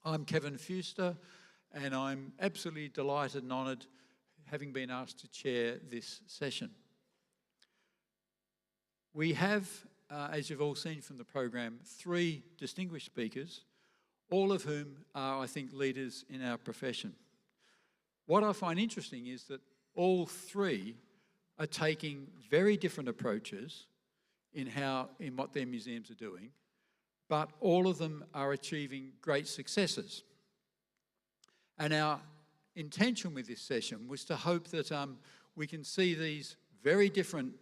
I'm Kevin Fewster, and I'm absolutely delighted and honoured having been asked to chair this session. We have, as you've all seen from the program, 3 distinguished speakers, all of whom are, I think, leaders in our profession. What I find interesting is that all 3 are taking very different approaches in what their museums are doing, but all of them are achieving great successes. And our intention with this session was to hope that we can see these very different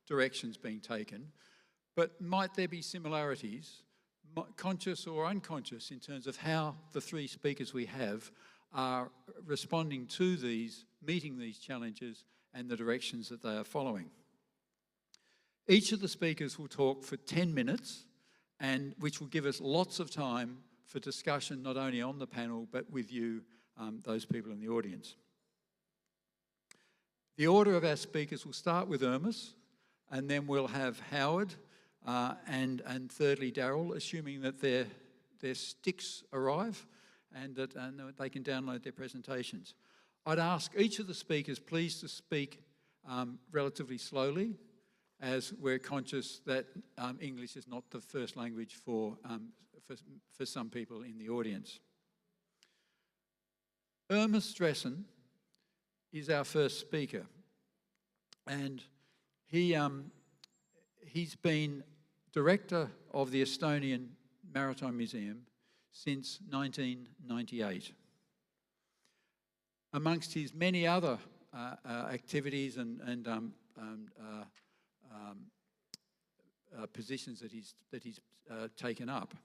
directions being taken, but might there be similarities, conscious or unconscious, in terms of how the 3 speakers we have are responding to these, meeting these challenges and the directions that they are following. Each of the speakers will talk for 10 minutes, and which will give us lots of time for discussion, not only on the panel, but with you, those people in the audience. The order of our speakers will start with Urmas, and then we'll have Howard, and thirdly Daryl, assuming that their sticks arrive and that they can download their presentations. I'd ask each of the speakers please to speak relatively slowly, as we're conscious that English is not the first language for some people in the audience. Urmas Dresen is our first speaker, and he's been director of the Estonian Maritime Museum since 1998. Amongst his many other activities and positions that he's taken up,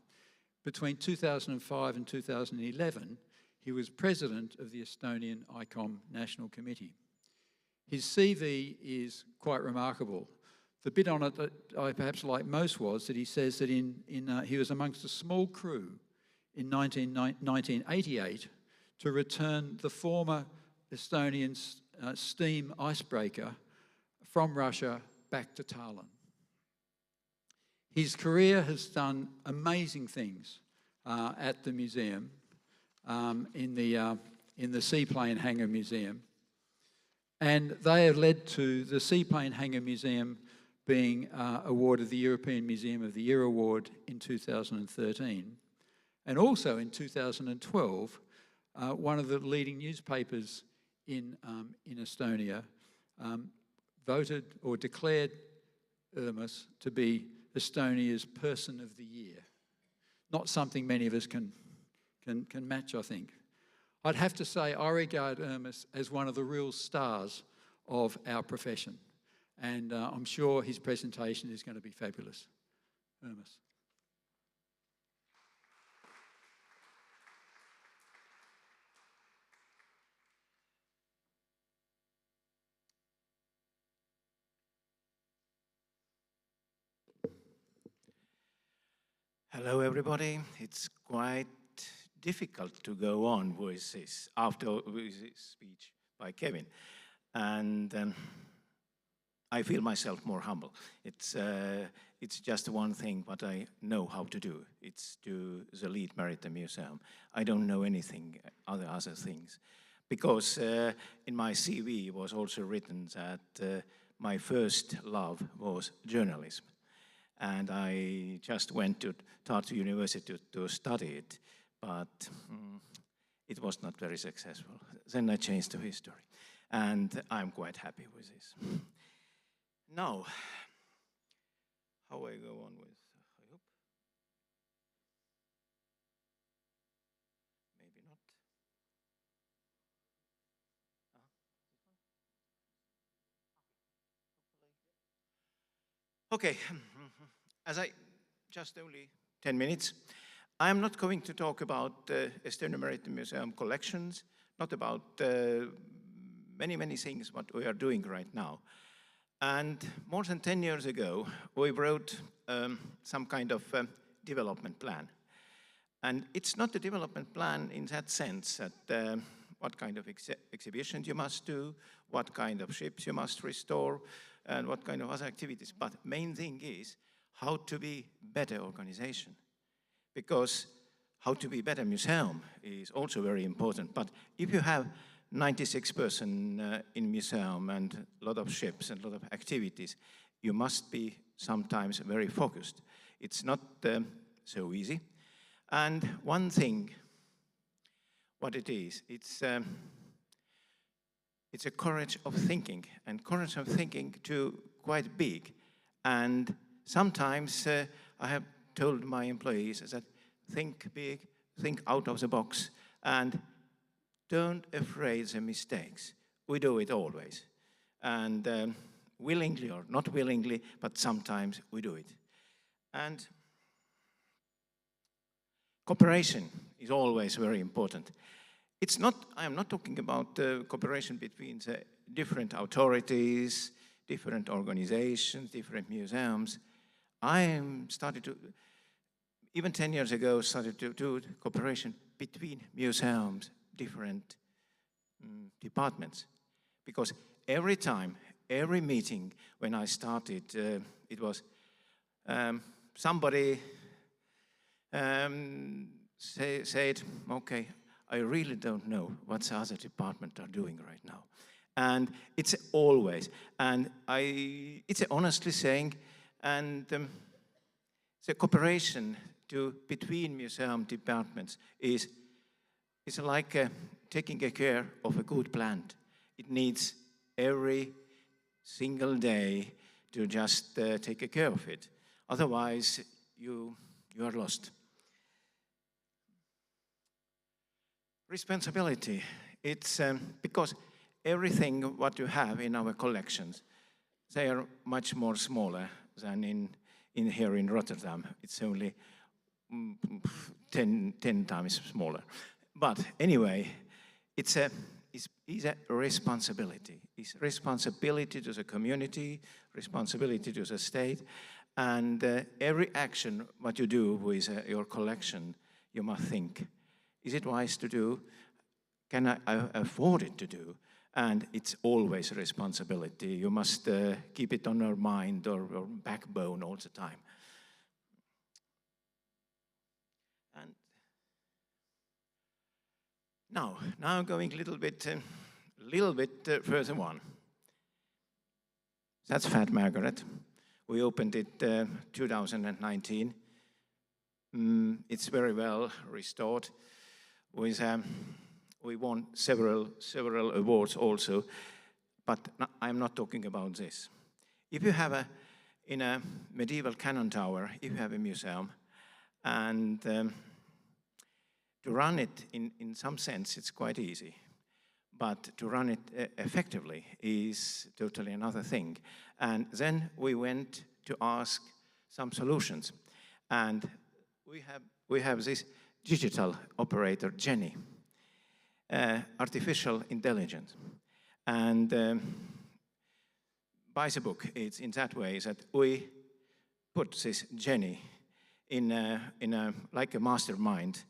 between 2005 and 2011, he was president of the Estonian ICOM National Committee. His CV is quite remarkable. The bit on it that I perhaps like most was that he says that he was amongst a small crew in 1988 to return the former Estonian steam icebreaker from Russia back to Tallinn. His career has done amazing things at the museum, in the Seaplane Hangar Museum, and they have led to the Seaplane Hangar Museum being awarded the European Museum of the Year Award in 2013, and also in 2012, one of the leading newspapers in Estonia voted or declared Urmas to be Estonia's Person of the Year. Not something many of us can match, I think. I'd have to say I regard Urmas as one of the real stars of our profession, and I'm sure his presentation is going to be fabulous. Urmas. Hello, everybody. It's quite difficult to go on with this speech by Kevin, and I feel myself more humble. It's just one thing what I know how to do. It's to the lead Maritime Museum. I don't know anything other things, because in my CV was also written that my first love was journalism. And I just went to Tartu University to study it, but it was not very successful. Then I changed to history, and I'm quite happy with this. Now, how I go on with, I hope. Maybe not. Okay. As I just only 10 minutes, I'm not going to talk about Estonian Maritime Museum collections, not about many things what we are doing right now. And more than 10 years ago, we wrote some kind of development plan. And it's not a development plan in that sense that what kind of exhibitions you must do, what kind of ships you must restore, and what kind of other activities. But main thing is how to be better organization. Because how to be better museum is also very important. But if you have 96 person in museum and a lot of ships and a lot of activities, you must be sometimes very focused. It's not so easy. And one thing, what it is, it's a courage of thinking, and courage of thinking too quite big. And sometimes I have told my employees that think big, think out of the box, and don't afraid the mistakes. We do it always. And willingly or not willingly, but sometimes we do it. And cooperation is always very important. It's not, I am not talking about cooperation between the different authorities, different organizations, different museums. I started to, even 10 years ago, started to do cooperation between museums, different departments. Because every time, every meeting when I started, it was somebody said, okay, I really don't know what the other departments are doing right now. And it's always, and it's honestly saying, and the cooperation between museum departments is like taking care of a good plant. It needs every single day to just take care of it. Otherwise, you are lost. Responsibility. It's because everything what you have in our collections, they are much more smaller than in here in Rotterdam. It's only 10 times smaller. But anyway, it's a responsibility. It's responsibility to the community, responsibility to the state, and every action what you do with your collection, you must think, is it wise to do? Can I afford it to do? And it's always a responsibility. You must keep it on your mind or backbone all the time. And now going a little bit further on. That's Fat Margaret. We opened it 2019. It's very well restored. We won several awards also, but I'm not talking about this. If you have in a medieval cannon tower, if you have a museum, and to run it in some sense, it's quite easy. But to run it effectively is totally another thing. And then we went to ask some solutions. And we have this digital operator, Jenny, artificial intelligence. And by the book, it's in that way that we put this Jenny in like a mastermind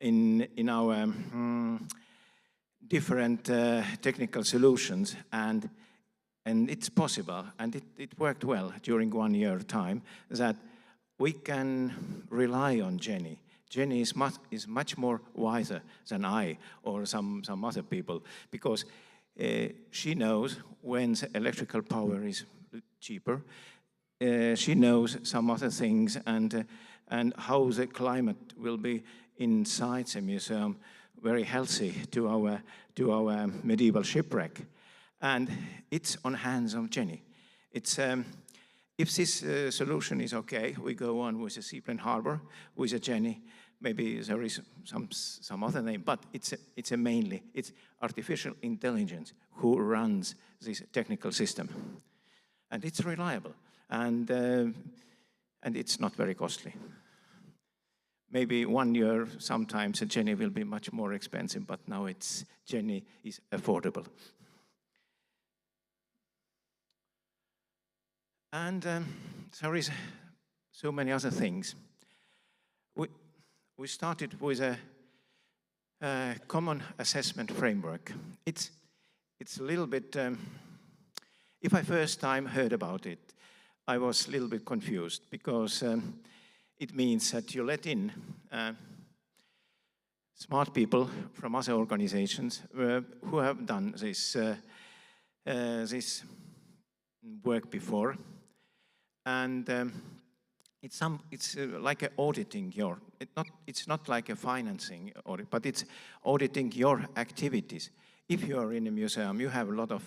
in our different technical solutions, and it's possible, and it worked well during 1 year time, that we can rely on Jenny. Jenny is much more wiser than I or some other people, because she knows when the electrical power is cheaper. She knows some other things, and how the climate will be inside the museum, very healthy to our medieval shipwreck. And it's on hands of Jenny. It's if this solution is okay, we go on with the Seaplane Harbor with a Jenny. Maybe there is some other name, but it's mainly artificial intelligence who runs this technical system, and it's reliable, and it's not very costly. Maybe 1 year, sometimes a Jenny will be much more expensive, but now Jenny is affordable. And there is so many other things. We started with a common assessment framework. It's a little bit, if I first time heard about it, I was a little bit confused, because it means that you let in smart people from other organizations who have done this, this work before. And it's like auditing your, it's not like a financing audit, but it's auditing your activities. If you are in a museum, you have a lot of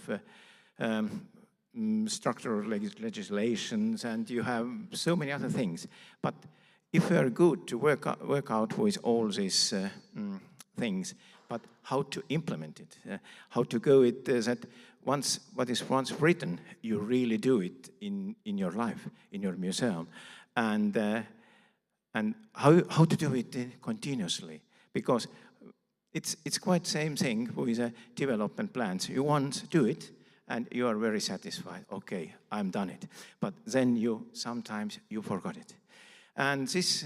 structural legislations, and you have so many other things. But if you are good to work out with all these things, but how to implement it, how to go it, that what is once written, you really do it in your life, in your museum, and how to do it continuously, because it's quite same thing with development plans. You once do it, and you are very satisfied. Okay, I'm done it. But then sometimes you forgot it. And this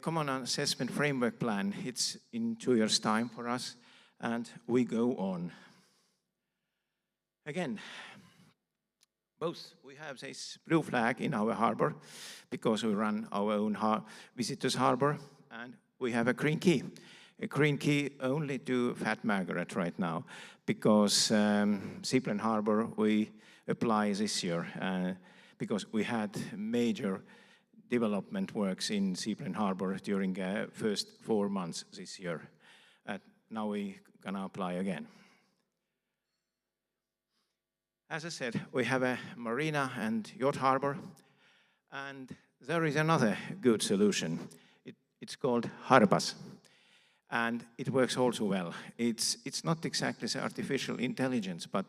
Common Assessment Framework Plan, it's in 2 years' time for us, and we go on. Again, both we have this blue flag in our harbor because we run our own visitors harbor, and we have a green key. A green key only to Fat Margaret right now, because Seaplan Harbor we apply this year because we had major development works in Seaplan Harbor during first 4 months this year. Now we gonna apply again. As I said, we have a marina and yacht harbor, and there is another good solution. It's called Harpas, and it works also well. It's not exactly artificial intelligence, but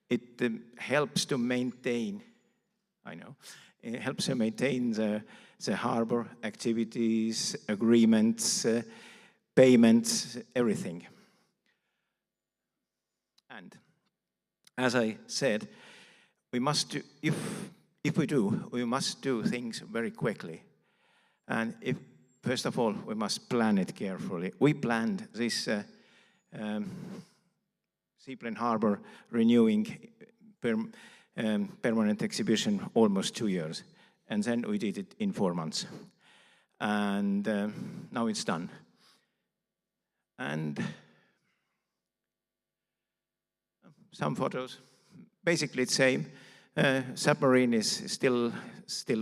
it helps to maintain, it helps to maintain the harbor activities, agreements, payments, everything. And as I said, we must do, if we do, we must do things very quickly. And first of all, we must plan it carefully. We planned this Seaplan Harbor renewing permanent exhibition almost 2 years. And then we did it in 4 months. And now it's done. And some photos, basically it's same. Submarine is still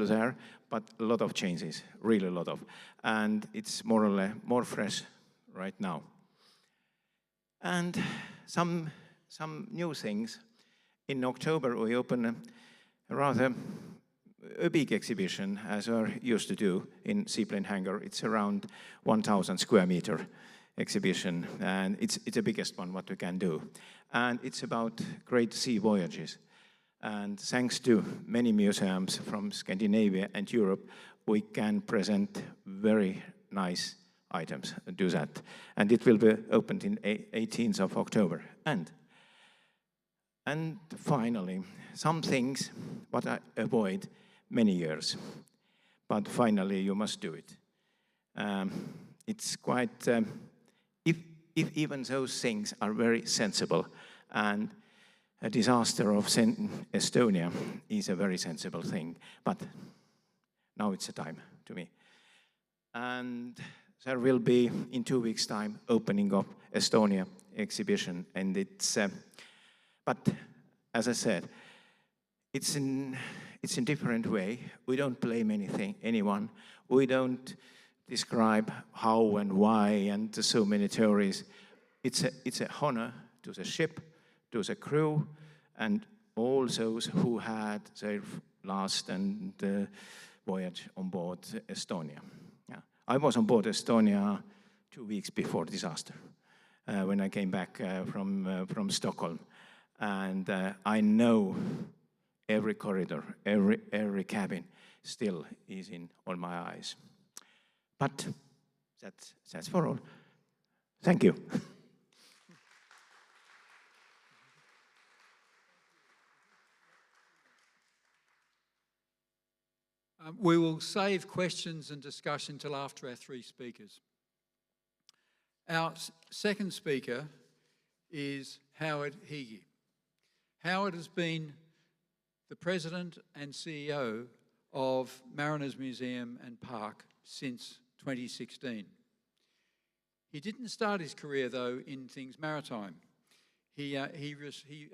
there, but a lot of changes, really a lot of. And it's more or less more fresh right now. And some new things. In October, we open a rather big exhibition, as we used to do in Seaplan Hangar. It's around 1,000 square meter exhibition, and it's the biggest one what we can do. And it's about great sea voyages. And thanks to many museums from Scandinavia and Europe, we can present very nice items, do that. And it will be opened in 18th of October. And finally, some things what I avoid many years, but finally you must do it. It's quite, if even those things are very sensible, and a disaster of Estonia is a very sensible thing, but now it's the time to me. And there will be, in 2 weeks' time, opening of Estonia exhibition, and it's, but as I said, it's in different way. We don't blame anyone. We don't describe how and why and so many theories. It's a honor to the ship, to the crew, and all those who had their last voyage on board Estonia. Yeah. I was on board Estonia 2 weeks before disaster, when I came back from Stockholm. And I know every corridor, every cabin still is on my eyes. But that's for all. Thank you. We will save questions and discussion till after our 3 speakers. Our second speaker is Hoege. Howard has been the president and CEO of Mariners Museum and Park since 2016. He didn't start his career, though, in things maritime. He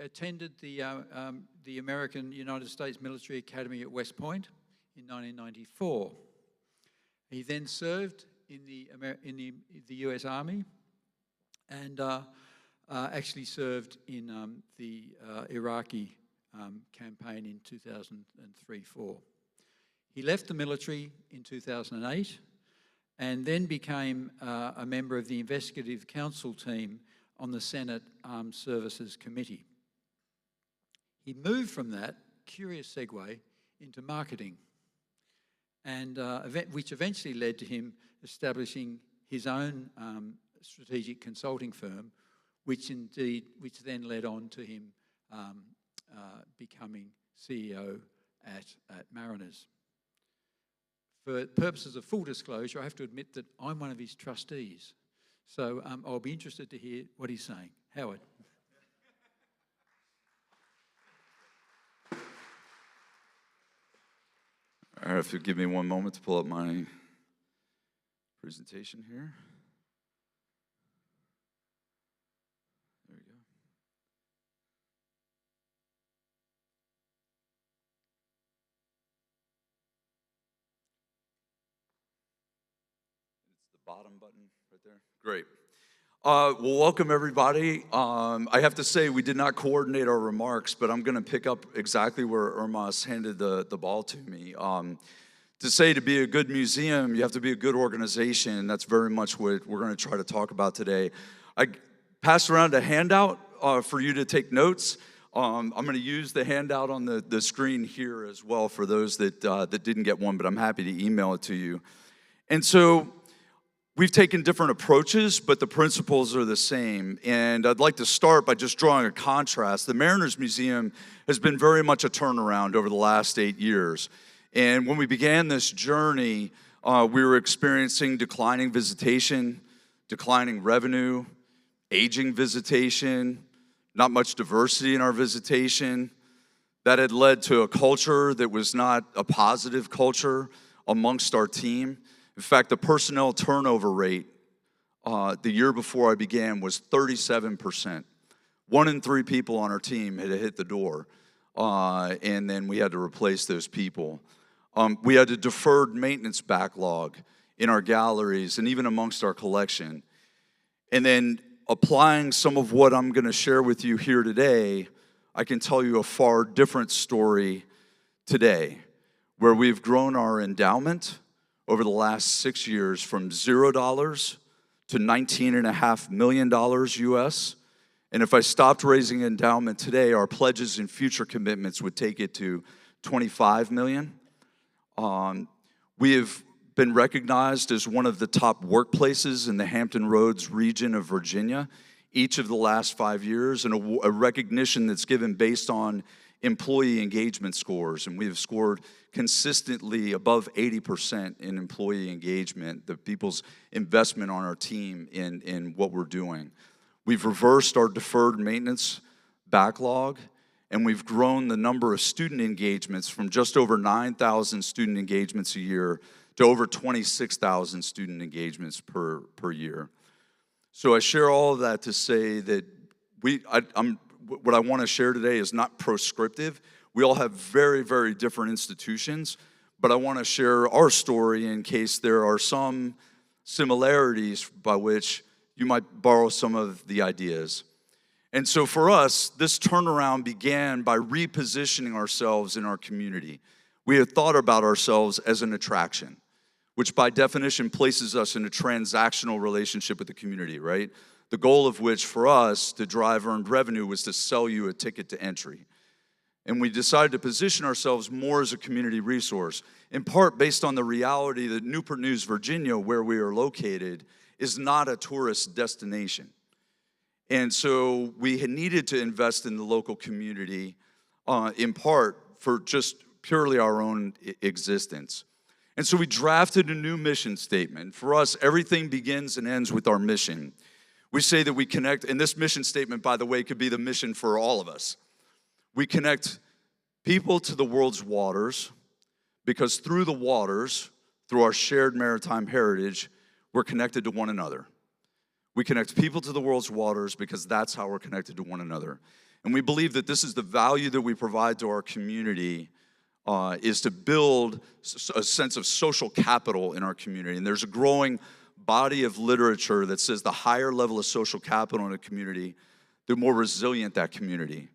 attended the American United States Military Academy at West Point in 1994. He then served in the U.S. Army and actually served in the Iraqi campaign in 2003-04. He left the military in 2008 and then became a member of the Investigative Council team on the Senate Armed Services Committee. He moved from that, curious segue, into marketing, and which eventually led to him establishing his own strategic consulting firm, which then led on to him becoming CEO at Mariners. For purposes of full disclosure, I have to admit that I'm one of his trustees. So I'll be interested to hear what he's saying. Howard. All right, if you'll give me one moment to pull up my presentation here. There we go. It's the bottom button right there. Great. Well, welcome everybody. I have to say we did not coordinate our remarks, but I'm going to pick up exactly where Urmas handed the ball to me. To be a good museum, you have to be a good organization. That's very much what we're going to try to talk about today. I passed around a handout for you to take notes. I'm going to use the handout on the screen here as well for those that didn't get one, but I'm happy to email it to you. And so we've taken different approaches, but the principles are the same. And I'd like to start by just drawing a contrast. The Mariners Museum has been very much a turnaround over the last 8 years. And when we began this journey, we were experiencing declining visitation, declining revenue, aging visitation, not much diversity in our visitation. That had led to a culture that was not a positive culture amongst our team. In fact, the personnel turnover rate the year before I began was 37%. 1 in 3 people on our team had hit the door, and then we had to replace those people. We had a deferred maintenance backlog in our galleries and even amongst our collection. And then applying some of what I'm going to share with you here today, I can tell you a far different story today, where we've grown our endowment over the last 6 years from $0 to $19.5 million US. And if I stopped raising endowment today, our pledges and future commitments would take it to $25 million. We have been recognized as one of the top workplaces in the Hampton Roads region of Virginia each of the last 5 years, and a recognition that's given based on employee engagement scores. And we have scored consistently above 80% in employee engagement, the people's investment on our team in what we're doing. We've reversed our deferred maintenance backlog, and we've grown the number of student engagements from just over 9,000 student engagements a year to over 26,000 student engagements per year. So I share all of that to say that what I want to share today is not proscriptive. We all have very, very different institutions, but I want to share our story in case there are some similarities by which you might borrow some of the ideas. And so for us, this turnaround began by repositioning ourselves in our community. We had thought about ourselves as an attraction, which by definition places us in a transactional relationship with the community, right? The goal of which for us to drive earned revenue was to sell you a ticket to entry. And we decided to position ourselves more as a community resource, in part based on the reality that Newport News, Virginia, where we are located, is not a tourist destination. And so we had needed to invest in the local community, in part for just purely our own existence. And so we drafted a new mission statement. For us, everything begins and ends with our mission. We say that we connect, and this mission statement, by the way, could be the mission for all of us. We connect people to the world's waters because through the waters, through our shared maritime heritage, we're connected to one another. We connect people to the world's waters because that's how we're connected to one another. And we believe that this is the value that we provide to our community, is to build a sense of social capital in our community. And there's a growing body of literature that says the higher level of social capital in a community, the more resilient that community.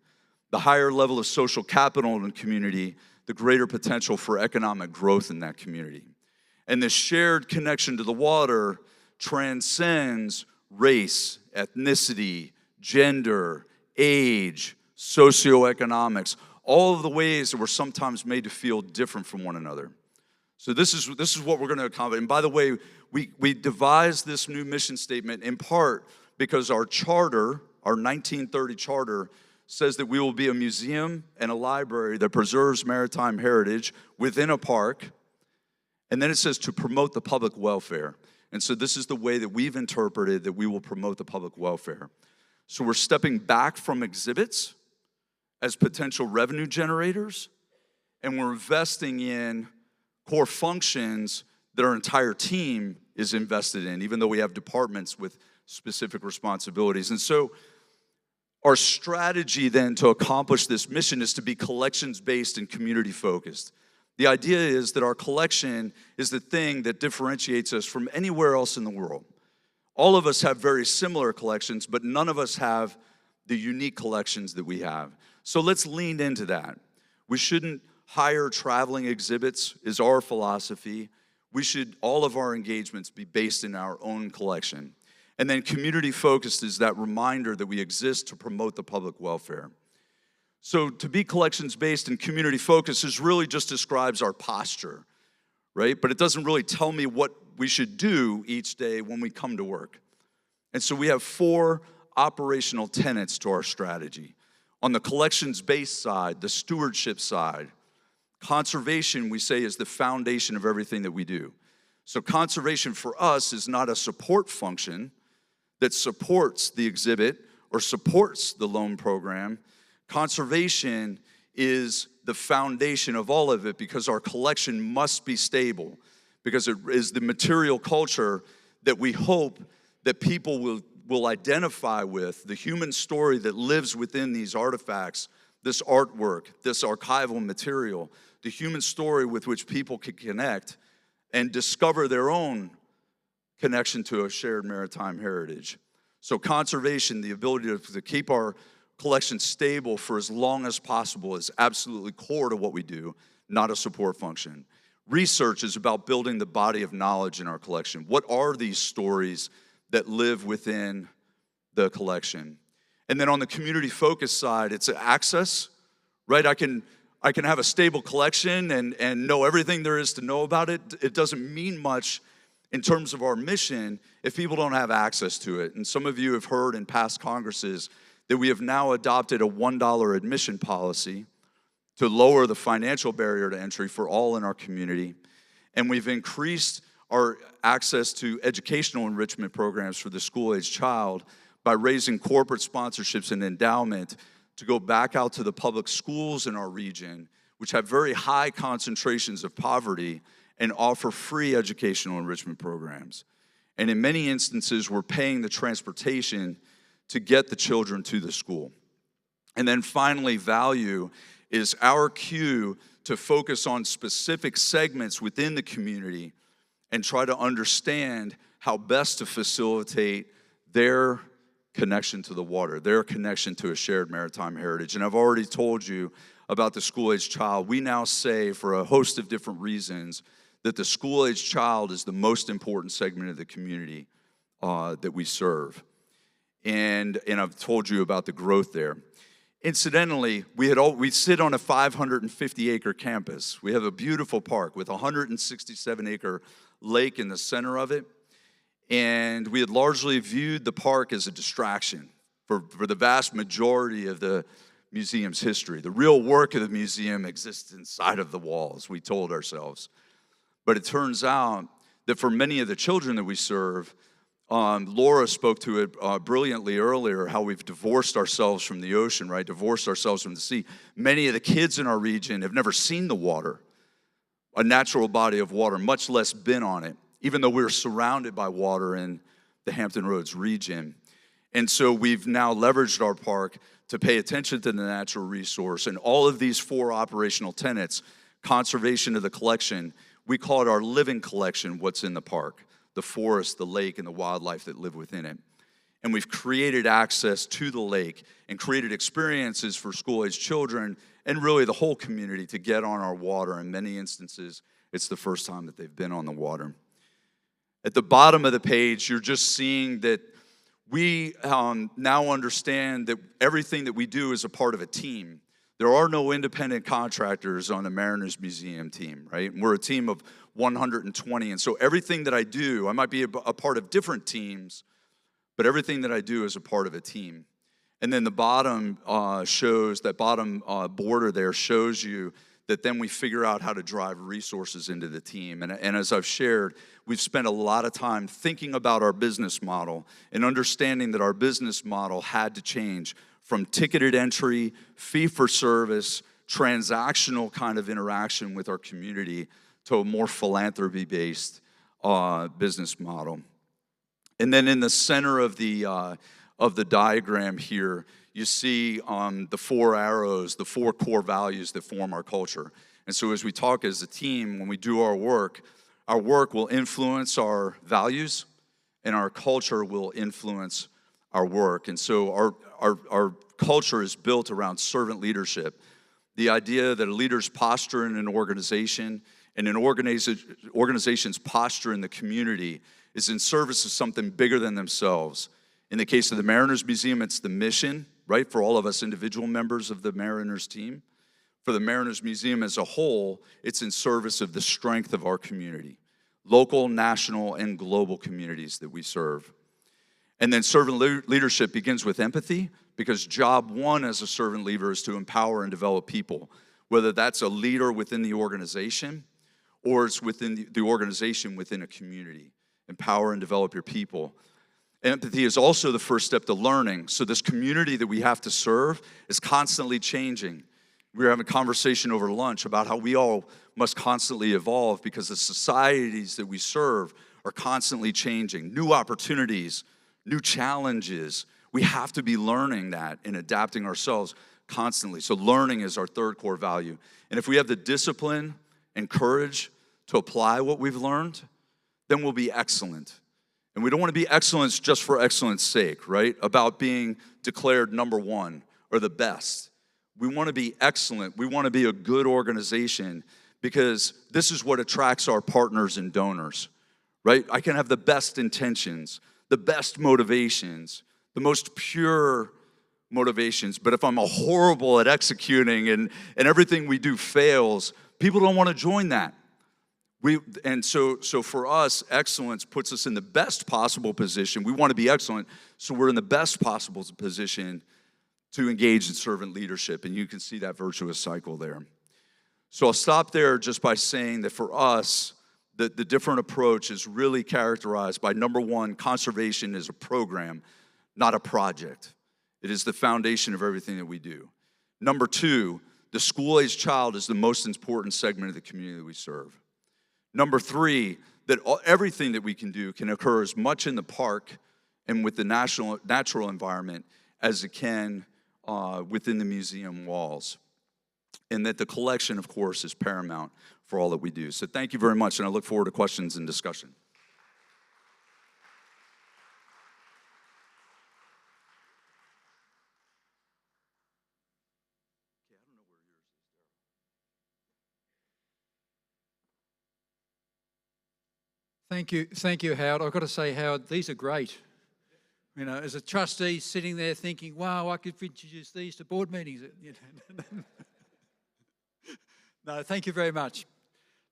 The higher level of social capital in a community, the greater potential for economic growth in that community. And the shared connection to the water transcends race, ethnicity, gender, age, socioeconomics, all of the ways that we're sometimes made to feel different from one another. So this is what we're going to accomplish. And by the way, we devised this new mission statement in part because our charter, our 1930 charter, says that we will be a museum and a library that preserves maritime heritage within a park. And then it says to promote the public welfare. And so this is the way that we've interpreted that we will promote the public welfare. So we're stepping back from exhibits as potential revenue generators, and we're investing in core functions that our entire team is invested in, even though we have departments with specific responsibilities. And so our strategy then to accomplish this mission is to be collections-based and community-focused. The idea is that our collection is the thing that differentiates us from anywhere else in the world. All of us have very similar collections, but none of us have the unique collections that we have. So let's lean into that. We shouldn't hire traveling exhibits, is our philosophy. All of our engagements be based in our own collection. And then community-focused is that reminder that we exist to promote the public welfare. So to be collections-based and community-focused is really just describes our posture, right? But it doesn't really tell me what we should do each day when we come to work. And so we have 4 operational tenets to our strategy. On the collections-based side, the stewardship side, conservation, we say, is the foundation of everything that we do. So conservation for us is not a support function that supports the exhibit or supports the loan program. Conservation is the foundation of all of it because our collection must be stable, because it is the material culture that we hope that people will identify with, the human story that lives within these artifacts, this artwork, this archival material, the human story with which people can connect and discover their own connection to a shared maritime heritage. So conservation, the ability to keep our collection stable for as long as possible, is absolutely core to what we do, not a support function. Research is about building the body of knowledge in our collection. What are these stories that live within the collection? And then on the community-focused side, it's access, right? I can have a stable collection and know everything there is to know about it. It doesn't mean much in terms of our mission if people don't have access to it. And some of you have heard in past Congresses that we have now adopted a $1 admission policy to lower the financial barrier to entry for all in our community. And we've increased our access to educational enrichment programs for the school-age child by raising corporate sponsorships and endowment to go back out to the public schools in our region, which have very high concentrations of poverty, and offer free educational enrichment programs. And in many instances, we're paying the transportation to get the children to the school. And then finally, value is our cue to focus on specific segments within the community and try to understand how best to facilitate their connection to the water, their connection to a shared maritime heritage. And I've already told you about the school-age child. We now say, for a host of different reasons, that the school-age child is the most important segment of the community that we serve. And I've told you about the growth there. Incidentally, we sit on a 550-acre campus. We have a beautiful park with a 167-acre lake in the center of it. And we had largely viewed the park as a distraction for the vast majority of the museum's history. The real work of the museum exists inside of the walls, we told ourselves. But it turns out that for many of the children that we serve, Laura spoke to it brilliantly earlier, how we've divorced ourselves from the ocean, right? Divorced ourselves from the sea. Many of the kids in our region have never seen the water, a natural body of water, much less been on it, even though we're surrounded by water in the Hampton Roads region. And so we've now leveraged our park to pay attention to the natural resource. And all of these 4 operational tenets, conservation of the collection, we call it our living collection, what's in the park, the forest, the lake, and the wildlife that live within it. And we've created access to the lake and created experiences for school-age children and really the whole community to get on our water. In many instances, it's the first time that they've been on the water. At the bottom of the page, you're just seeing that we now understand that everything that we do is a part of a team. There are no independent contractors on the Mariners Museum team, right? And we're a team of 120, and so everything that I do, I might be a part of different teams, but everything that I do is a part of a team. And then the bottom shows, that bottom border there shows you that then we figure out how to drive resources into the team. And as I've shared, we've spent a lot of time thinking about our business model and understanding that our business model had to change from ticketed entry, fee-for-service, transactional kind of interaction with our community to a more philanthropy-based business model. And then in the center of the diagram here, you see the 4 arrows, the 4 core values that form our culture. And so as we talk as a team, when we do our work will influence our values, and our culture will influence our work. And so our culture is built around servant leadership. The idea that a leader's posture in an organization and an organization's posture in the community is in service of something bigger than themselves. In the case of the Mariners Museum, it's the mission, right, for all of us individual members of the Mariners team. For the Mariners Museum as a whole, it's in service of the strength of our community, local, national, and global communities that we serve. And then servant leadership begins with empathy, because job 1 as a servant leader is to empower and develop people, whether that's a leader within the organization or it's within the organization within a community. Empower and develop your people. Empathy is also the first step to learning. So this community that we have to serve is constantly changing. We were having a conversation over lunch about how we all must constantly evolve because the societies that we serve are constantly changing. New opportunities, new challenges. We have to be learning that and adapting ourselves constantly. So learning is our 3rd core value. And if we have the discipline and courage to apply what we've learned, then we'll be excellent. And we don't want to be excellence just for excellence sake, right? About being declared number 1 or the best. We want to be excellent. We want to be a good organization because this is what attracts our partners and donors, right? I can have the best intentions, the best motivations, the most pure motivations, but if I'm horrible at executing and everything we do fails, people don't want to join that. So for us, excellence puts us in the best possible position. We want to be excellent, so we're in the best possible position to engage in servant leadership, and you can see that virtuous cycle there. So I'll stop there just by saying that for us, the different approach is really characterized by, number 1, conservation is a program, not a project. It is the foundation of everything that we do. Number 2, the school-age child is the most important segment of the community that we serve. Number 3, that everything that we can do can occur as much in the park and with the natural environment as it can within the museum walls. And that the collection, of course, is paramount for all that we do. So thank you very much, and I look forward to questions and discussion. Thank you, Howard. I've got to say, Howard, these are great. You know, as a trustee sitting there thinking, wow, I could introduce these to board meetings. No, thank you very much.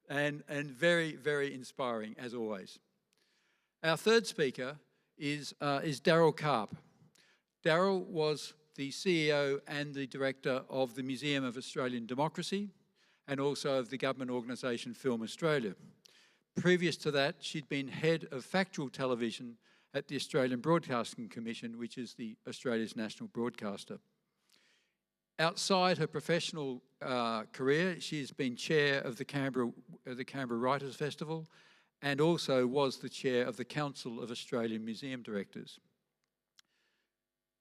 And very, very inspiring, as always. Our 3rd speaker is Daryl Karp. Daryl was the CEO and the director of the Museum of Australian Democracy and also of the government organisation Film Australia. Previous to that, she'd been head of factual television at the Australian Broadcasting Commission, which is Australia's national broadcaster. Outside her professional career, she's been chair of the Canberra Writers' Festival and also was the chair of the Council of Australian Museum Directors.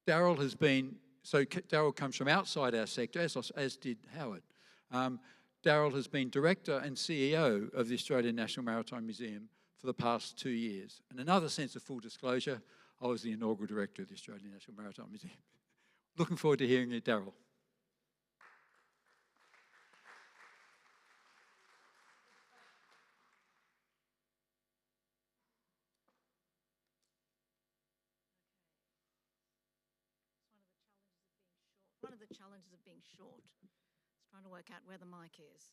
Daryl has been, so Daryl comes from outside our sector, as did Howard. Daryl has been Director and CEO of the Australian National Maritime Museum for the past 2 years. And another sense of full disclosure, I was the inaugural Director of the Australian National Maritime Museum. Looking forward to hearing it, Daryl. One of the challenges of being short is trying to work out where the mic is.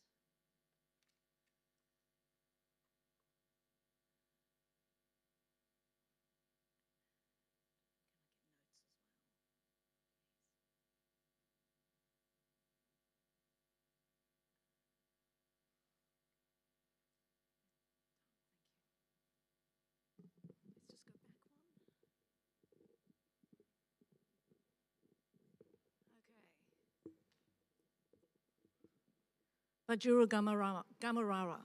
Bajuru Gamarara,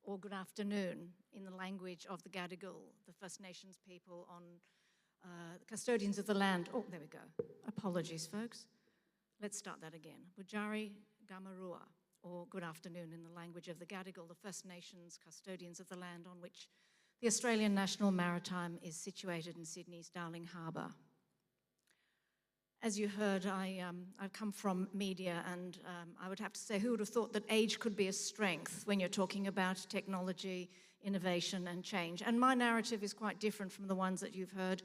or good afternoon, in the language of the Gadigal, the First Nations people on the custodians of the land. Oh, there we go. Apologies, folks. Let's start that again. Bujari Gamarua, or good afternoon, in the language of the Gadigal, the First Nations custodians of the land on which the Australian National Maritime is situated in Sydney's Darling Harbour. As you heard, I've come from media, and I would have to say, who would have thought that age could be a strength when you're talking about technology, innovation and change? And my narrative is quite different from the ones that you've heard.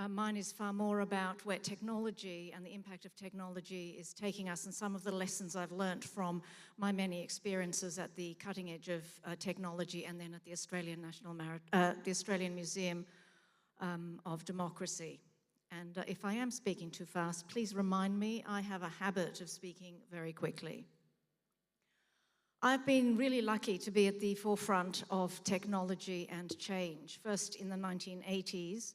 Mine is far more about where technology and the impact of technology is taking us, and some of the lessons I've learnt from my many experiences at the cutting edge of technology and then at the the Australian Museum of Democracy. And if I am speaking too fast, please remind me. I have a habit of speaking very quickly. I've been really lucky to be at the forefront of technology and change. First in the 1980s,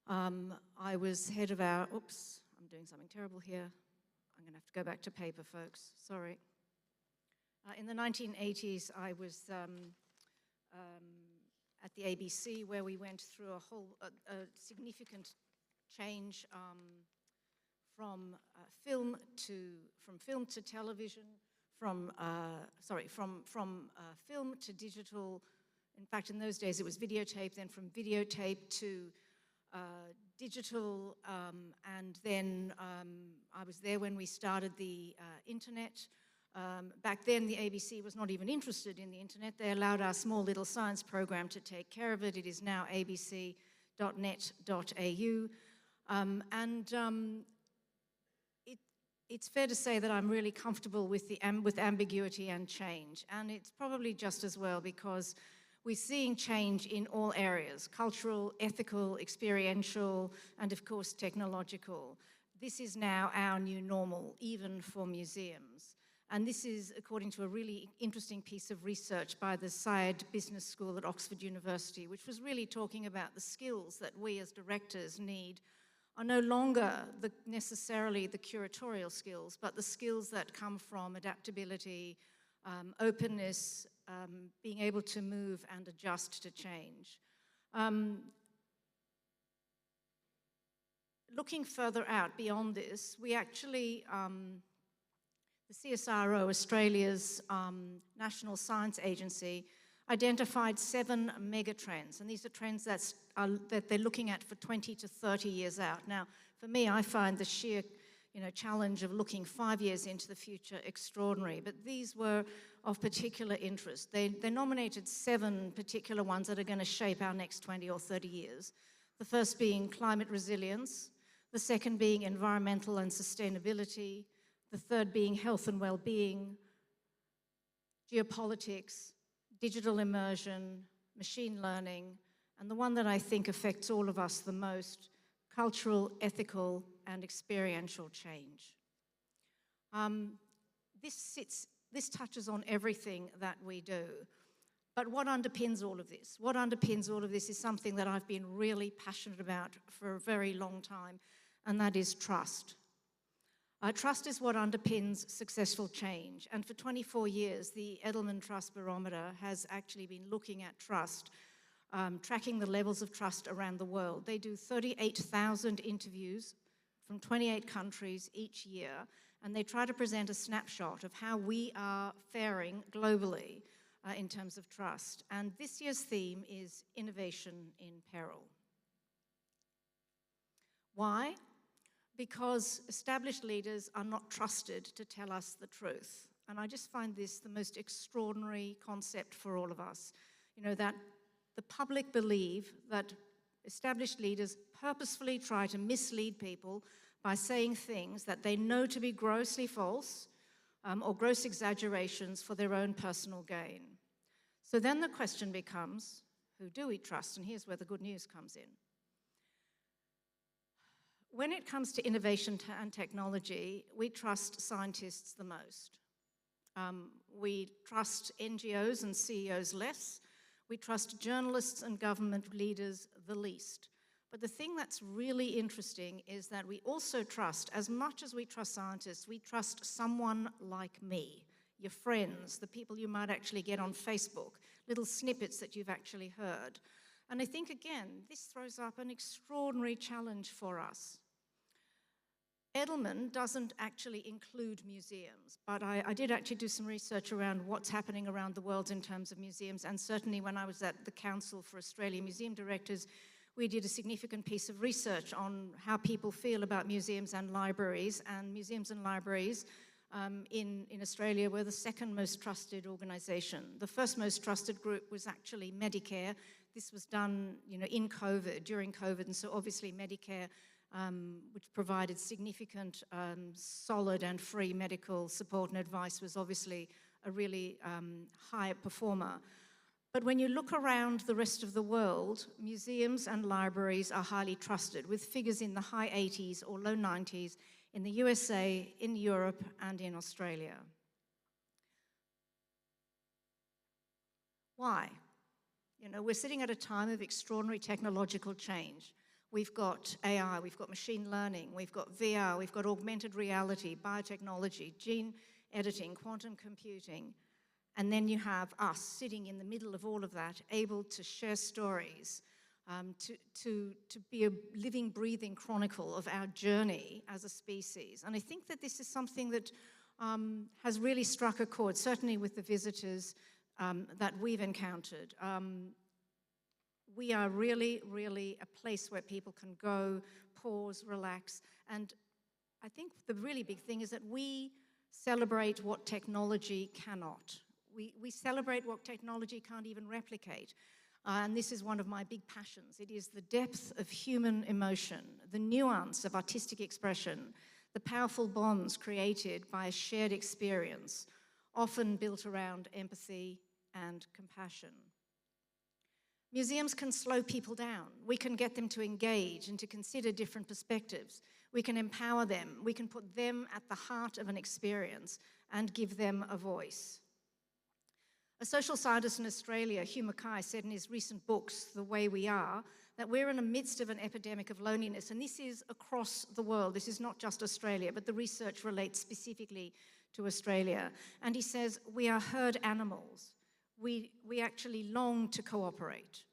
I was head of our, oops, I'm doing something terrible here. I'm going to have to go back to paper, folks, sorry. In the 1980s, I was at the ABC, where we went through a whole significant change from film to television, from film to digital. In fact, in those days it was videotape, then from videotape to digital, and then I was there when we started the internet. Back then the ABC was not even interested in the internet. They allowed our small little science program to take care of it. It is now abc.net.au. It's fair to say that I'm really comfortable with ambiguity and change, and it's probably just as well, because we're seeing change in all areas: cultural, ethical, experiential, and of course technological. This is now our new normal, even for museums. And this is according to a really interesting piece of research by the Syed Business School at Oxford University, which was really talking about the skills that we as directors need are no longer necessarily the curatorial skills, but the skills that come from adaptability, openness, being able to move and adjust to change. Looking further out beyond this, we actually, the CSIRO, Australia's national science agency, identified 7 megatrends, and these are trends that they're looking at for 20 to 30 years out. Now, for me, I find the sheer challenge of looking 5 years into the future extraordinary, but these were of particular interest. They nominated 7 particular ones that are going to shape our next 20 or 30 years. The first being climate resilience, the second being environmental and sustainability, the third being health and well-being, geopolitics, digital immersion, machine learning, and the one that I think affects all of us the most, cultural, ethical, and experiential change. This touches on everything that we do. But what underpins all of this? What underpins all of this is something that I've been really passionate about for a very long time, and that is trust. Trust is what underpins successful change. And for 24 years, the Edelman Trust Barometer has actually been looking at trust tracking the levels of trust around the world. They do 38,000 interviews from 28 countries each year, and they try to present a snapshot of how we are faring globally in terms of trust. And this year's theme is Innovation in Peril. Why? Because established leaders are not trusted to tell us the truth. And I just find this the most extraordinary concept for all of us. You know, that the public believe that established leaders purposefully try to mislead people by saying things that they know to be grossly false or gross exaggerations for their own personal gain. So then the question becomes, who do we trust? And here's where the good news comes in. When it comes to innovation and technology, we trust scientists the most. We trust NGOs and CEOs less. We trust journalists and government leaders the least. But the thing that's really interesting is that we also trust, as much as we trust scientists, we trust someone like me, your friends, the people you might actually get on Facebook, little snippets that you've actually heard. And I think, again, this throws up an extraordinary challenge for us. Edelman doesn't actually include museums, but I did actually do some research around what's happening around the world in terms of museums, and certainly when I was at the Council for Australian Museum Directors, we did a significant piece of research on how people feel about museums and libraries in Australia were the second most trusted organisation. The first most trusted group was actually Medicare. This was done, in COVID, during COVID, and so obviously Medicare, which provided significant, solid and free medical support and advice, was obviously a really high performer. But when you look around the rest of the world, museums and libraries are highly trusted, with figures in the high 80s or low 90s in the USA, in Europe, and in Australia. Why? We're sitting at a time of extraordinary technological change. We've got AI, we've got machine learning, we've got VR, we've got augmented reality, biotechnology, gene editing, quantum computing. And then you have us sitting in the middle of all of that, able to share stories, to be a living, breathing chronicle of our journey as a species. And I think that this is something that has really struck a chord, certainly with the visitors that we've encountered. We are really, really a place where people can go, pause, relax. And I think the really big thing is that we celebrate what technology cannot. We celebrate what technology can't even replicate. And this is one of my big passions. It is the depth of human emotion, the nuance of artistic expression, the powerful bonds created by a shared experience, often built around empathy and compassion. Museums can slow people down. We can get them to engage and to consider different perspectives. We can empower them. We can put them at the heart of an experience and give them a voice. A social scientist in Australia, Hugh Mackay, said in his recent books, The Way We Are, that we're in the midst of an epidemic of loneliness, and this is across the world. This is not just Australia, but the research relates specifically to Australia. And he says, we are herd animals. We actually long to cooperate.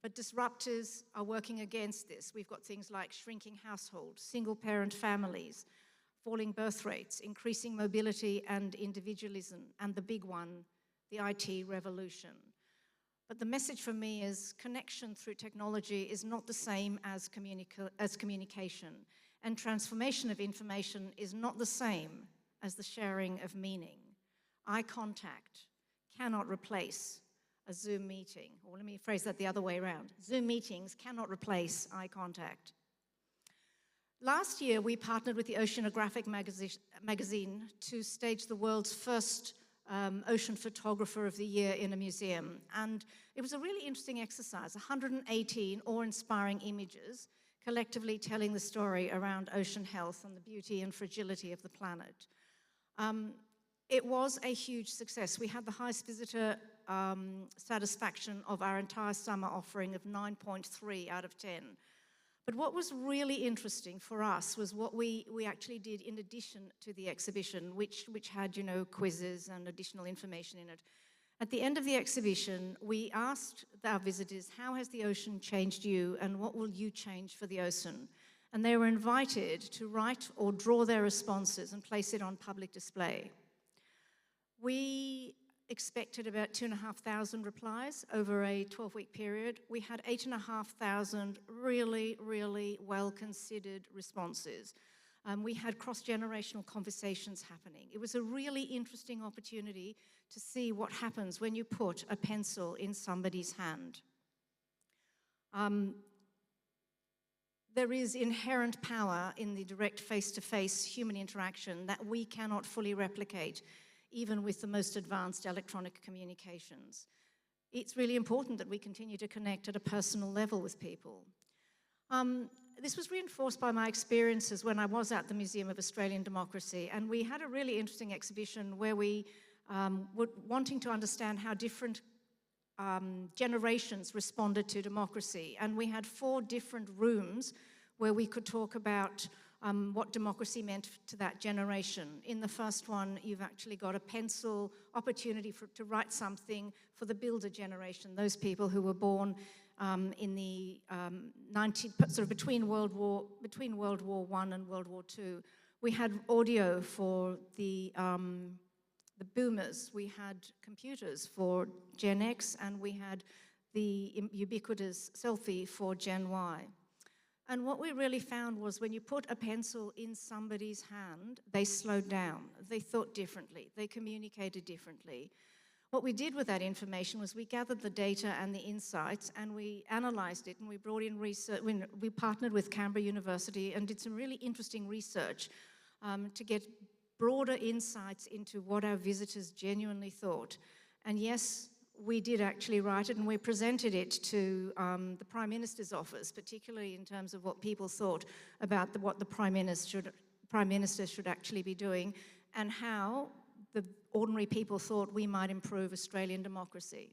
But disruptors are working against this. We've got things like shrinking households, single-parent families, falling birth rates, increasing mobility and individualism, and the big one, the IT revolution. But the message for me is connection through technology is not the same as communication, and transformation of information is not the same as the sharing of meaning. Eye contact cannot replace a Zoom meeting, or let me phrase that the other way around. Zoom meetings cannot replace eye contact. Last year, we partnered with the Oceanographic magazine to stage the world's first ocean photographer of the year in a museum. And it was a really interesting exercise, 118 awe-inspiring images, collectively telling the story around ocean health and the beauty and fragility of the planet. It was a huge success. We had the highest visitor satisfaction of our entire summer offering of 9.3 out of 10. But what was really interesting for us was what we actually did in addition to the exhibition, which had, quizzes and additional information in it. At the end of the exhibition, we asked our visitors, how has the ocean changed you and what will you change for the ocean? And they were invited to write or draw their responses and place it on public display. We expected about 2,500 replies over a 12-week period. We had 8,500 really, really well-considered responses. We had cross-generational conversations happening. It was a really interesting opportunity to see what happens when you put a pencil in somebody's hand. There is inherent power in the direct face-to-face human interaction that we cannot fully replicate, even with the most advanced electronic communications. It's really important that we continue to connect at a personal level with people. This was reinforced by my experiences when I was at the Museum of Australian Democracy, and we had a really interesting exhibition where we were wanting to understand how different generations responded to democracy. And we had 4 different rooms where we could talk about what democracy meant to that generation. In the first one, you've actually got a pencil opportunity to write something for the builder generation, those people who were born in the between World War I and World War II. We had audio for the boomers, we had computers for Gen X, and we had the ubiquitous selfie for Gen Y. And what we really found was when you put a pencil in somebody's hand, they slowed down, they thought differently, they communicated differently. What we did with that information was we gathered the data and the insights and we analysed it, and we brought in research. We partnered with Canberra University and did some really interesting research to get broader insights into what our visitors genuinely thought. And yes, we did actually write it, and we presented it to the Prime Minister's office, particularly in terms of what people thought about what the Prime Minister should actually be doing, and how the ordinary people thought we might improve Australian democracy.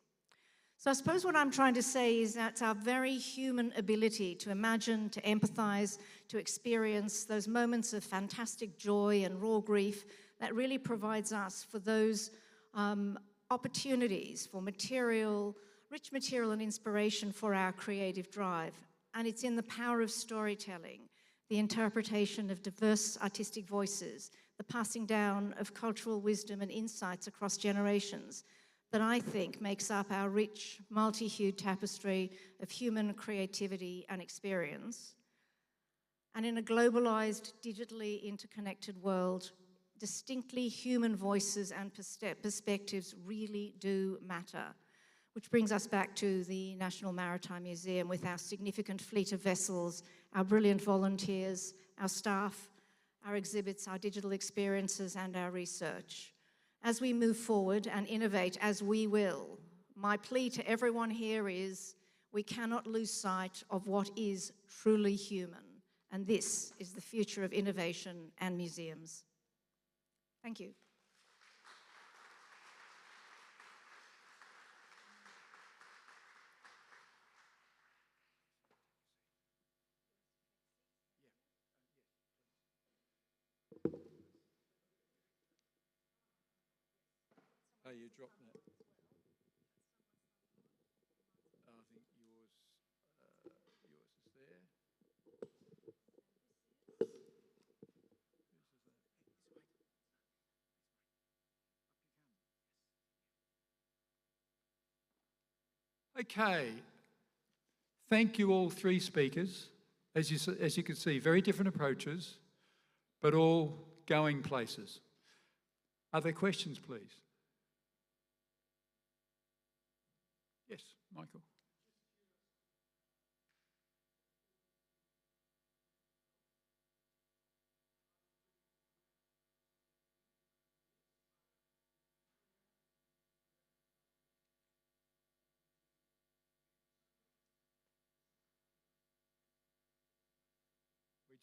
So I suppose what I'm trying to say is that our very human ability to imagine, to empathise, to experience those moments of fantastic joy and raw grief, that really provides us for those opportunities for rich material and inspiration for our creative drive. And it's in the power of storytelling, the interpretation of diverse artistic voices, the passing down of cultural wisdom and insights across generations, that I think makes up our rich, multi-hued tapestry of human creativity and experience. And in a globalized, digitally interconnected world, distinctly human voices and perspectives really do matter. Which brings us back to the National Maritime Museum with our significant fleet of vessels, our brilliant volunteers, our staff, our exhibits, our digital experiences, and our research. As we move forward and innovate, as we will, my plea to everyone here is we cannot lose sight of what is truly human, and this is the future of innovation and museums. Thank you. Oh, you dropped that. I think yours is there. Okay. Thank you all 3 speakers. As you can see, very different approaches, but all going places. Are there questions, please? Yes, Michael.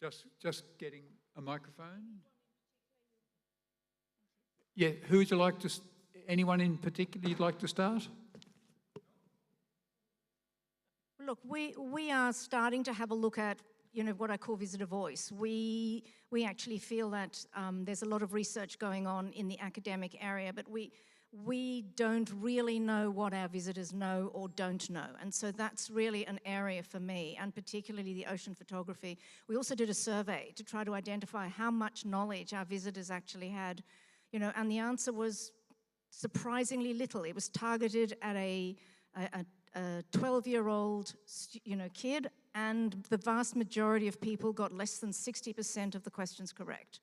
We're just getting a microphone. Yeah, who would you like to? Anyone in particular you'd like to start? Look, we are starting to have a look at, what I call visitor voice. We actually feel that there's a lot of research going on in the academic area, but we we don't really know what our visitors know or don't know. And so that's really an area for me, and particularly the ocean photography. We also did a survey to try to identify how much knowledge our visitors actually had, you know, and the answer was surprisingly little. It was targeted at a 12-year-old, you know, kid, and the vast majority of people got less than 60% of the questions correct.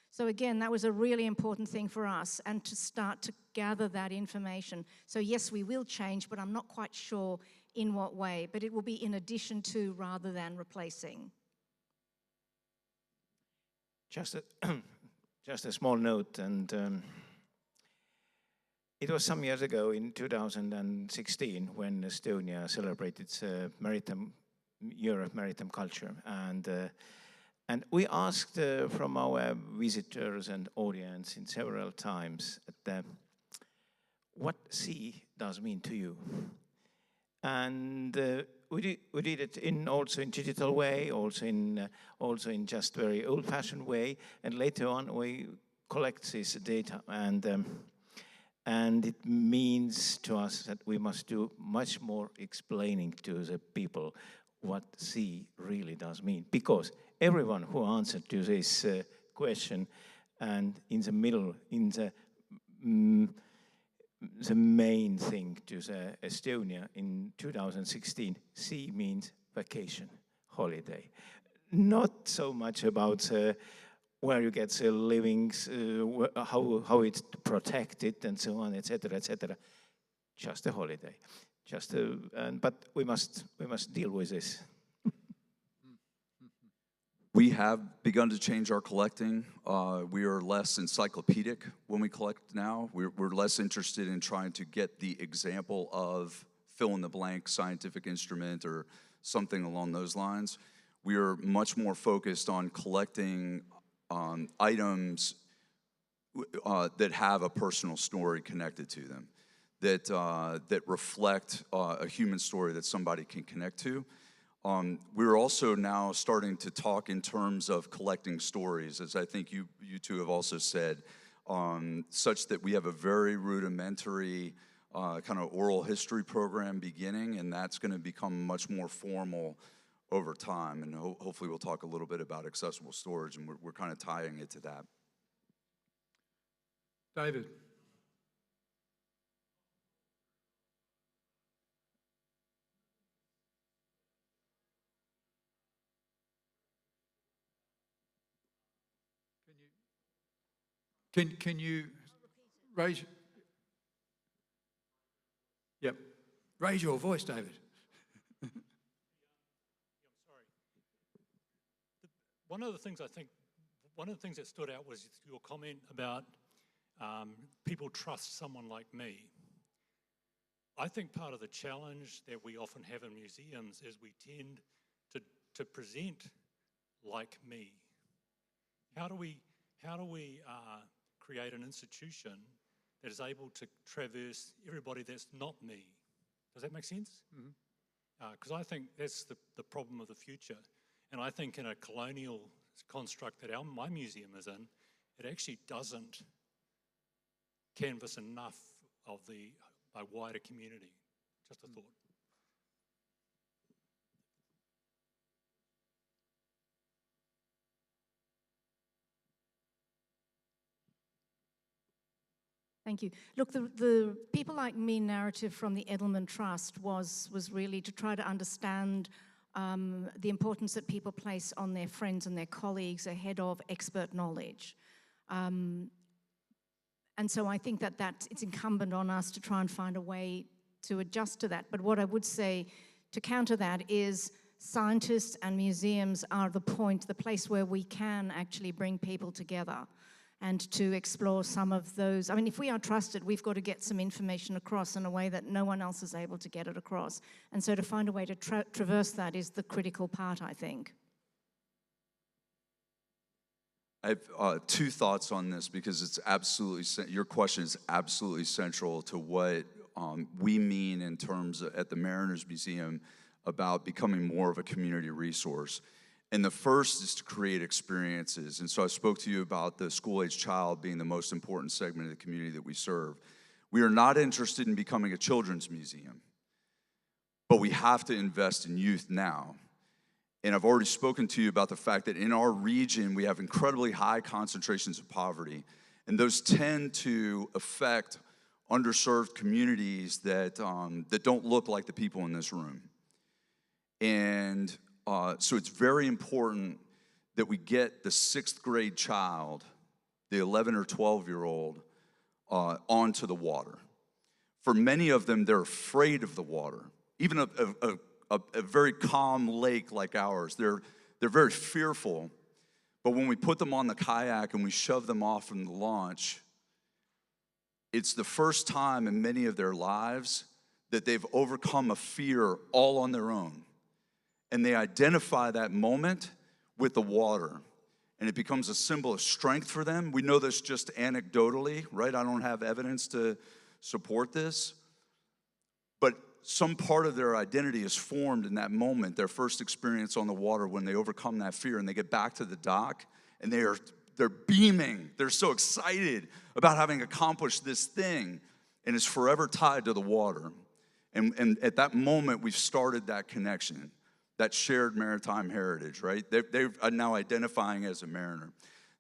So again, that was a really important thing for us, and to start to gather that information. So yes, we will change, but I'm not quite sure in what way, but it will be in addition to rather than replacing. Just a small note, and it was some years ago in 2016 when Estonia celebrated its Year of Maritime Culture, and we asked from our visitors and audience in several times what sea does mean to you, and we did it also in digital way, also in just very old-fashioned way, and later on we collect this data, and it means to us that we must do much more explaining to the people what sea really does mean, because everyone who answered to this question, and in the middle, in the main thing to the Estonia in 2016, sea means vacation, holiday. Not so much about where you get the livings, how it's protected, and so on, etc., etc. Just a holiday, but we must deal with this. We have begun to change our collecting. We are less encyclopedic when we collect now. We're less interested in trying to get the example of fill-in-the-blank scientific instrument or something along those lines. We are much more focused on collecting items that have a personal story connected to them, that reflect a human story that somebody can connect to. We're also now starting to talk in terms of collecting stories, as I think you two have also said, such that we have a very rudimentary kind of oral history program beginning, and that's going to become much more formal over time. And hopefully we'll talk a little bit about accessible storage, and we're kind of tying it to that. David. Can you raise? Yep. Raise your voice, David. I'm sorry. One of the things that stood out was your comment about people trust someone like me. I think part of the challenge that we often have in museums is we tend to present like me. How do we create an institution that is able to traverse everybody that's not me? Does that make sense? Because I think that's the problem of the future. And I think in a colonial construct that my museum is in, it actually doesn't canvas enough of the wider community. Just a thought. Thank you. Look, the People Like Me narrative from the Edelman Trust was really to try to understand the importance that people place on their friends and their colleagues ahead of expert knowledge. And so I think that it's incumbent on us to try and find a way to adjust to that. But what I would say to counter that is scientists and museums are the place where we can actually bring people together and to explore some of those. I mean, if we are trusted, we've got to get some information across in a way that no one else is able to get it across. And so to find a way to traverse that is the critical part, I think. I have two thoughts on this, because it's your question is absolutely central to what we mean in terms at the Mariners Museum about becoming more of a community resource. And the first is to create experiences. And so I spoke to you about the school-age child being the most important segment of the community that we serve. We are not interested in becoming a children's museum, but we have to invest in youth now. And I've already spoken to you about the fact that in our region, we have incredibly high concentrations of poverty, and those tend to affect underserved communities that don't look like the people in this room. And so it's very important that we get the 6th grade child, the 11 or 12-year-old, onto the water. For many of them, they're afraid of the water. Even a very calm lake like ours, they're very fearful. But when we put them on the kayak and we shove them off from the launch, it's the first time in many of their lives that they've overcome a fear all on their own. And they identify that moment with the water. And it becomes a symbol of strength for them. We know this just anecdotally, right? I don't have evidence to support this. But some part of their identity is formed in that moment, their first experience on the water, when they overcome that fear and they get back to the dock and they're beaming. They're so excited about having accomplished this thing, and it's forever tied to the water. And at that moment, we've started that connection, that shared maritime heritage, right? They're now identifying as a mariner.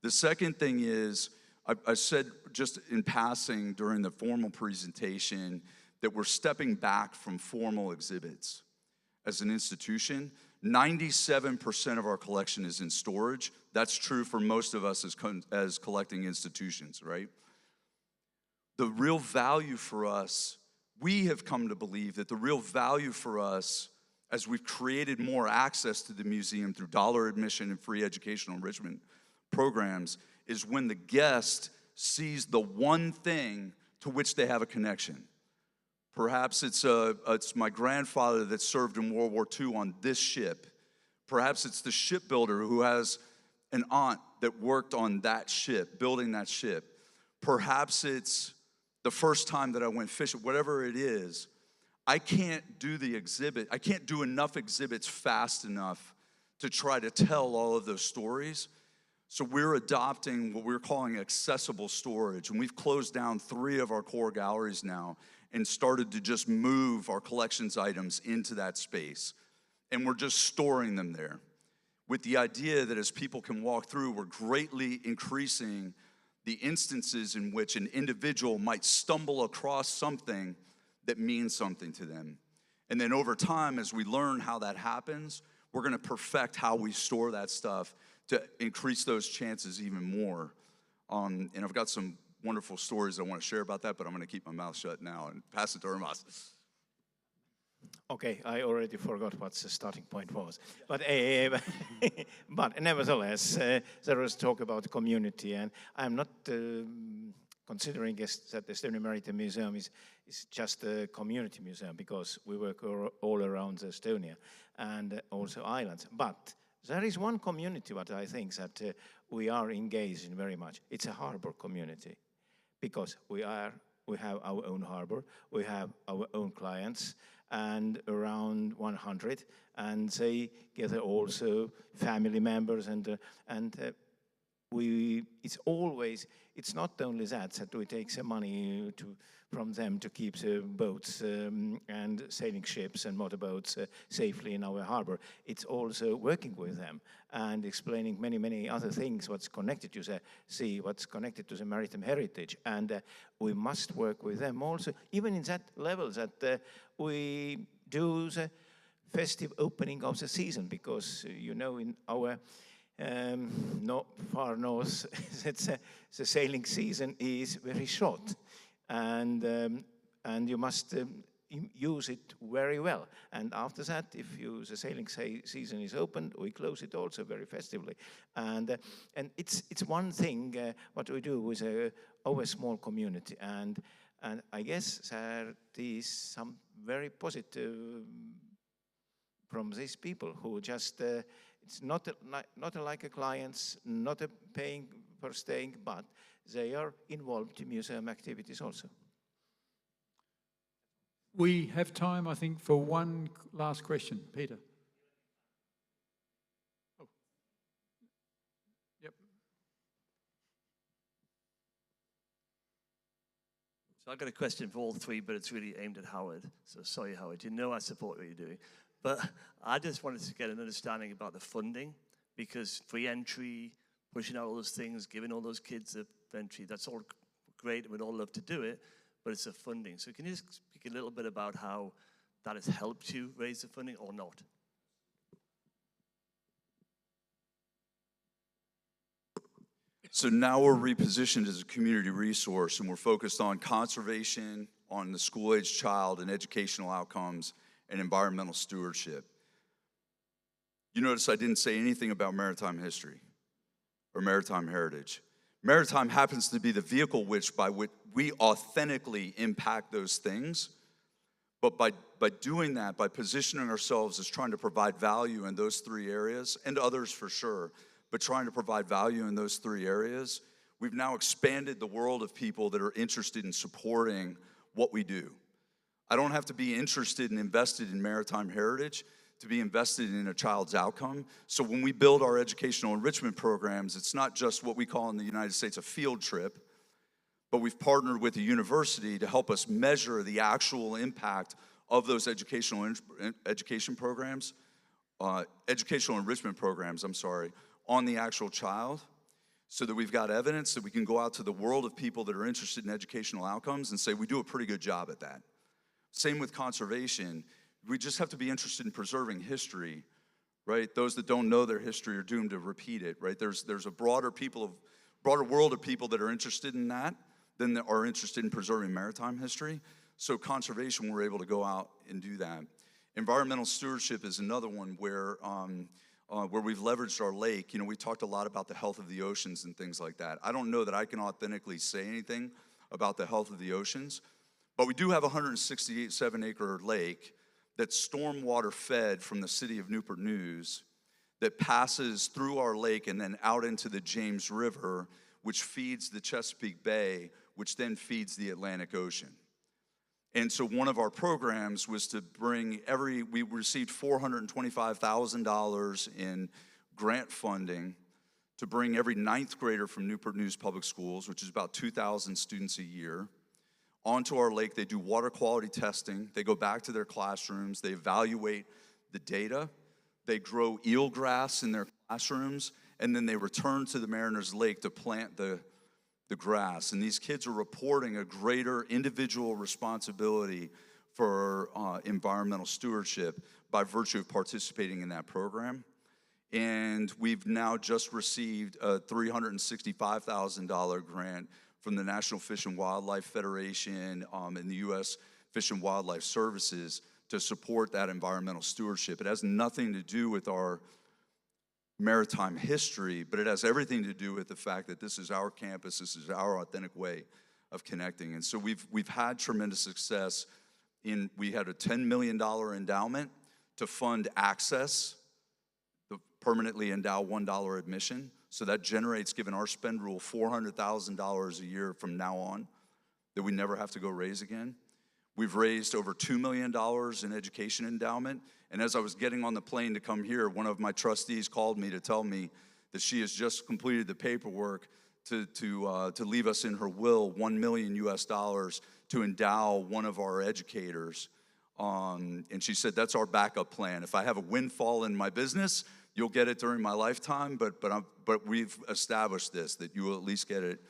The second thing is, I said just in passing during the formal presentation that we're stepping back from formal exhibits as an institution. 97% of our collection is in storage. That's true for most of us as collecting institutions, right? The real value for us, we have come to believe that the real value for us, as we've created more access to the museum through dollar admission and free educational enrichment programs, is when the guest sees the one thing to which they have a connection. Perhaps it's my grandfather that served in World War II on this ship. Perhaps it's the shipbuilder who has an aunt that worked on that ship, building that ship. Perhaps it's the first time that I went fishing. Whatever it is, I can't do the exhibit. I can't do enough exhibits fast enough to try to tell all of those stories. So we're adopting what we're calling accessible storage. And we've closed down 3 of our core galleries now and started to just move our collections items into that space. And we're just storing them there with the idea that as people can walk through, we're greatly increasing the instances in which an individual might stumble across something that means something to them. And then over time, as we learn how that happens, we're gonna perfect how we store that stuff to increase those chances even more. And I've got some wonderful stories I want to share about that, but I'm going to keep my mouth shut now and pass it to Urmas. Okay, I already forgot what the starting point was. But nevertheless, there was talk about community, and I'm not considering that the Estonian Maritime Museum is just a community museum, because we work all around Estonia and also islands. But there is one community what I think that we are engaged in very much. It's a harbor community, because we have our own harbor, we have our own clients, and around 100, and they gather also family members, and it's not only that we take some money from them to keep the boats and sailing ships and motorboats safely in our harbor. It's also working with them and explaining many, many other things, what's connected to the sea, what's connected to the maritime heritage. And we must work with them also, even in that level that we do the festive opening of the season, because, in our far north, the sailing season is very short, and you must use it very well. And after that, if the sailing season is opened, we close it also very festively. And it's one thing what we do with our small community, and I guess there is some very positive from these people who just. It's not like a clients, not a paying for staying, but they are involved in museum activities also. We have time, I think, for one last question. Peter. Oh. Yep. So I've got a question for all three, but it's really aimed at Howard. So sorry, Howard, you know I support what you're doing. But I just wanted to get an understanding about the funding, because free entry, pushing out all those things, giving all those kids a entry, that's all great, and we'd all love to do it, but it's the funding. So can you just speak a little bit about how that has helped you raise the funding or not? So now we're repositioned as a community resource, and we're focused on conservation, on the school-age child, and educational outcomes, and environmental stewardship. You notice I didn't say anything about maritime history or maritime heritage. Maritime happens to be the vehicle by which we authentically impact those things, but by doing that, by positioning ourselves as trying to provide value in those three areas, and others for sure, but trying to provide value in those three areas, we've now expanded the world of people that are interested in supporting what we do. I don't have to be interested and invested in maritime heritage to be invested in a child's outcome. So when we build our educational enrichment programs, it's not just what we call in the United States a field trip, but we've partnered with a university to help us measure the actual impact of those educational enrichment programs, on the actual child, so that we've got evidence that we can go out to the world of people that are interested in educational outcomes and say we do a pretty good job at that. Same with conservation. We just have to be interested in preserving history, right? Those that don't know their history are doomed to repeat it, right? There's a broader world of people that are interested in that than that are interested in preserving maritime history. So conservation, we're able to go out and do that. Environmental stewardship is another one where we've leveraged our lake. You know, we talked a lot about the health of the oceans and things like that. I don't know that I can authentically say anything about the health of the oceans, but we do have a 167-acre lake that's stormwater fed from the city of Newport News that passes through our lake and then out into the James River, which feeds the Chesapeake Bay, which then feeds the Atlantic Ocean. And so one of our programs was to we received $425,000 in grant funding to bring every 9th grader from Newport News Public Schools, which is about 2,000 students a year, onto our lake. They do water quality testing. They go back to their classrooms. They evaluate the data. They grow eelgrass in their classrooms, and then they return to the Mariners Lake to plant the grass. And these kids are reporting a greater individual responsibility for environmental stewardship by virtue of participating in that program. And we've now just received a $365,000 grant from the National Fish and Wildlife Federation and the U.S. Fish and Wildlife Services to support that environmental stewardship. It has nothing to do with our maritime history, but it has everything to do with the fact that this is our campus, this is our authentic way of connecting. And so we've had tremendous success we had a $10 million endowment to fund access, the permanently endow $1 admission. So that generates, given our spend rule, $400,000 a year from now on that we never have to go raise again. We've raised over $2 million in education endowment. And as I was getting on the plane to come here, one of my trustees called me to tell me that she has just completed the paperwork to leave us in her will $1 million to endow one of our educators. And she said, that's our backup plan. If I have a windfall in my business, you'll get it during my lifetime, but we've established this, that you will at least get it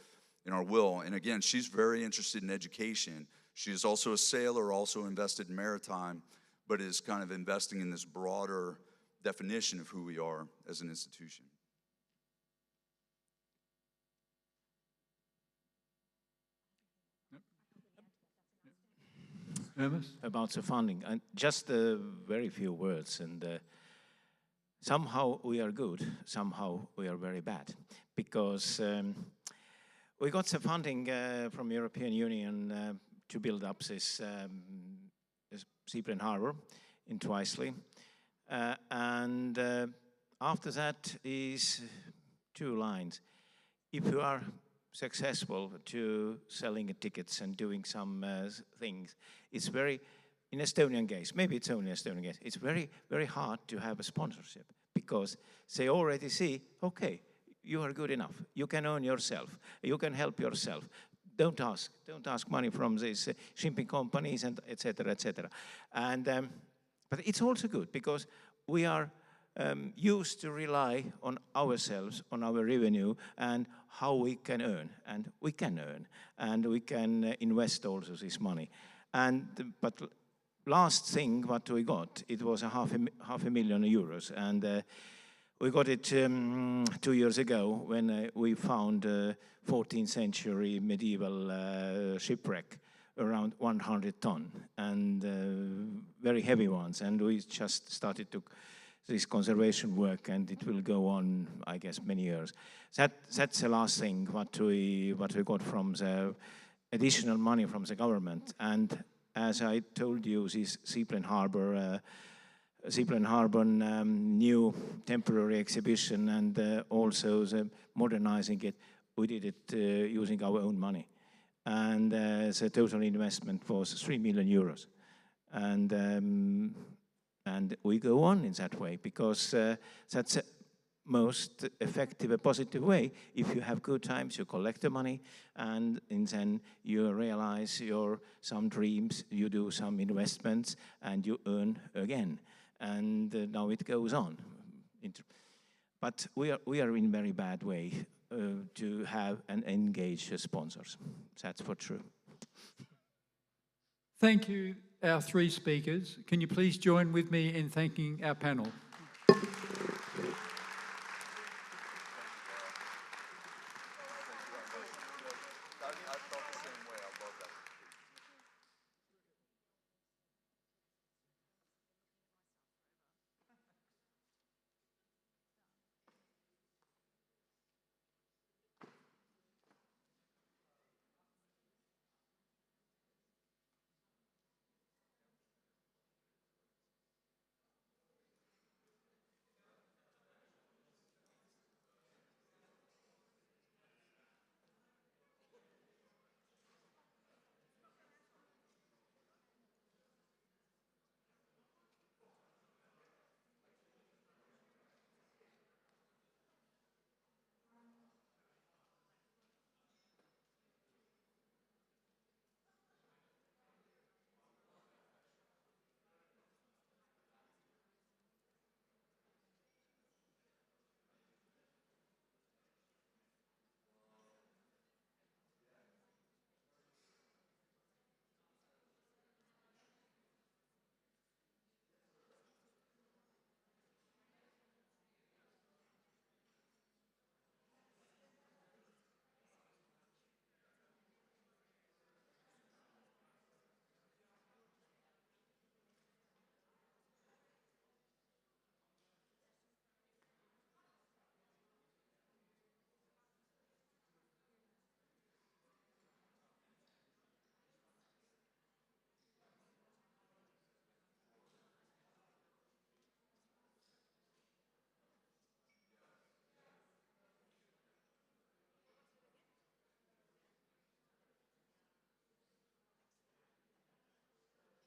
in our will. And again, she's very interested in education. She is also a sailor, also invested in maritime, but is kind of investing in this broader definition of who we are as an institution. Urmas? About the funding, and just very few words. And somehow we are good, somehow we are very bad, because we got the funding from European Union to build up this seaplane harbor in Twisley, and after that is 2 lines. If you are successful to selling tickets and doing some things, it's very, in Estonian case, maybe it's only Estonian case, it's very, very hard to have a sponsorship, because they already see, okay, you are good enough, you can own yourself, you can help yourself, don't ask money from these shipping companies and etc. etc. And but it's also good because we are used to rely on ourselves, on our revenue, and how we can earn, and we can earn, and we can invest also this money. And but last thing what we got, it was half a million euros, and we got it 2 years ago when we found a 14th century medieval shipwreck, around 100 ton, and very heavy ones, and we just started to this conservation work, and it will go on, I guess, many years. That's the last thing what we got from the additional money from the government. And as I told you, this Seaplan Harbour new temporary exhibition, and also the modernizing it, we did it using our own money. And the total investment was 3 million euros. And we go on in that way because that's the most effective and positive way. If you have good times, you collect the money, and then you realize some dreams, you do some investments, and you earn again. And now it goes on. But we are in very bad way to have and engage sponsors. That's for true. Thank you, our three speakers. Can you please join with me in thanking our panel?